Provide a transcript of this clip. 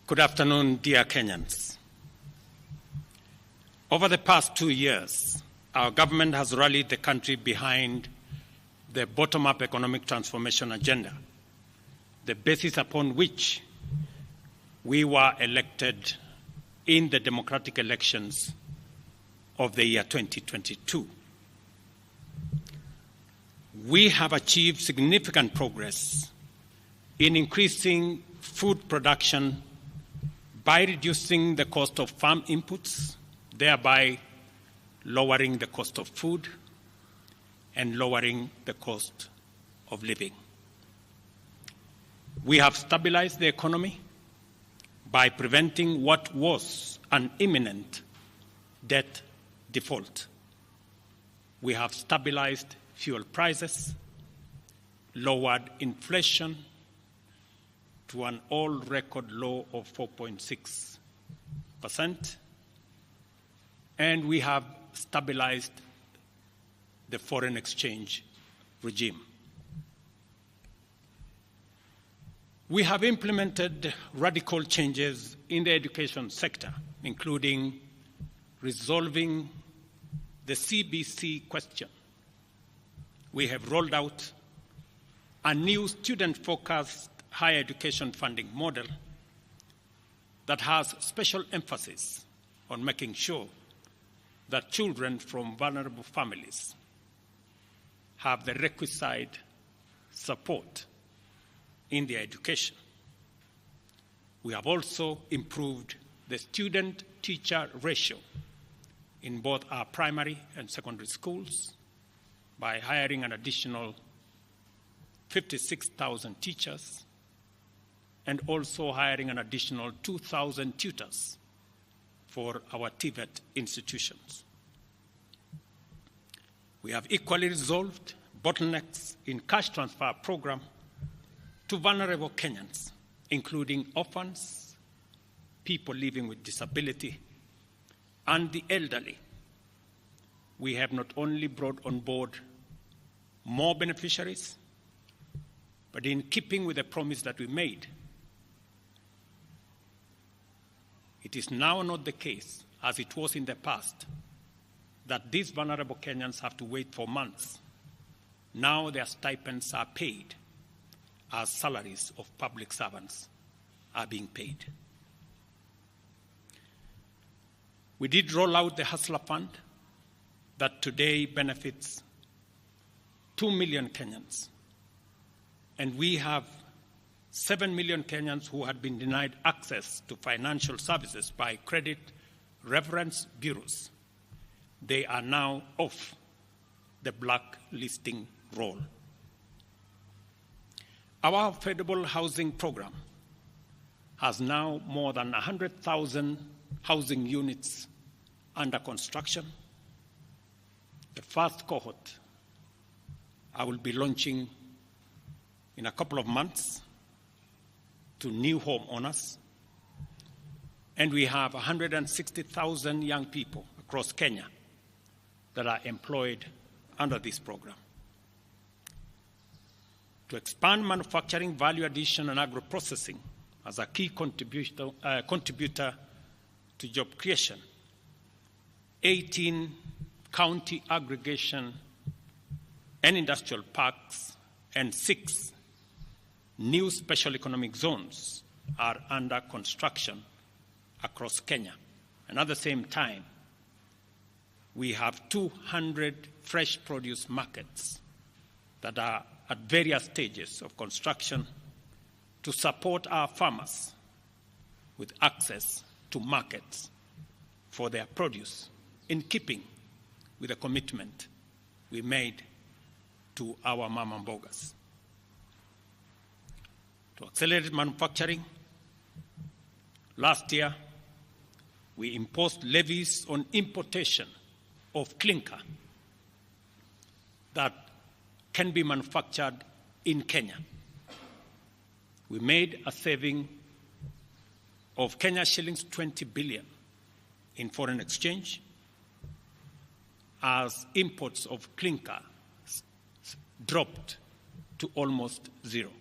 Good afternoon, dear Kenyans. Over the past 2 years, our government has rallied the country behind the bottom-up economic transformation agenda, the basis upon which we were elected in the democratic elections of the year 2022. We have achieved significant progress in increasing food production by reducing the cost of farm inputs, thereby lowering the cost of food and lowering the cost of living. We have stabilized the economy by preventing what was an imminent debt default. We have stabilized fuel prices, lowered inflation to an all-record low of 4.6%, and we have stabilized the foreign exchange regime. We have implemented radical changes in the education sector, including resolving the CBC question. We have rolled out a new student-focused higher education funding model that has special emphasis on making sure that children from vulnerable families have the requisite support in their education. We have also improved the student-teacher ratio in both our primary and secondary schools by hiring an additional 56,000 teachers and also hiring an additional 2,000 tutors for our TVET institutions. We have equally resolved bottlenecks in cash transfer program to vulnerable Kenyans, including orphans, people living with disability, and the elderly. We have not only brought on board more beneficiaries, but in keeping with the promise that we made, it is now not the case, as it was in the past, that these vulnerable Kenyans have to wait for months. Now their stipends are paid as salaries of public servants are being paid. We did roll out the Hustler Fund that today benefits 2 million Kenyans. And we have 7 million Kenyans who had been denied access to financial services by credit reference bureaus. They are now off the blacklisting roll. Our affordable housing program has now more than 100,000 housing units under construction. The first cohort I will be launching in a couple of months to new homeowners. And we have 160,000 young people across Kenya that are employed under this program. To expand manufacturing, value addition, and agro-processing as a key contributor to job creation, 18 county aggregation and industrial parks and 6 new special economic zones are under construction across Kenya. And at the same time, we have 200 fresh produce markets that are at various stages of construction to support our farmers with access to markets for their produce, in keeping with the commitment we made to our mama mbogas. To accelerate manufacturing, last year we imposed levies on importation of clinker that can be manufactured in Kenya. We made a saving of Kenya shillings 20 billion in foreign exchange as imports of clinker dropped to almost zero.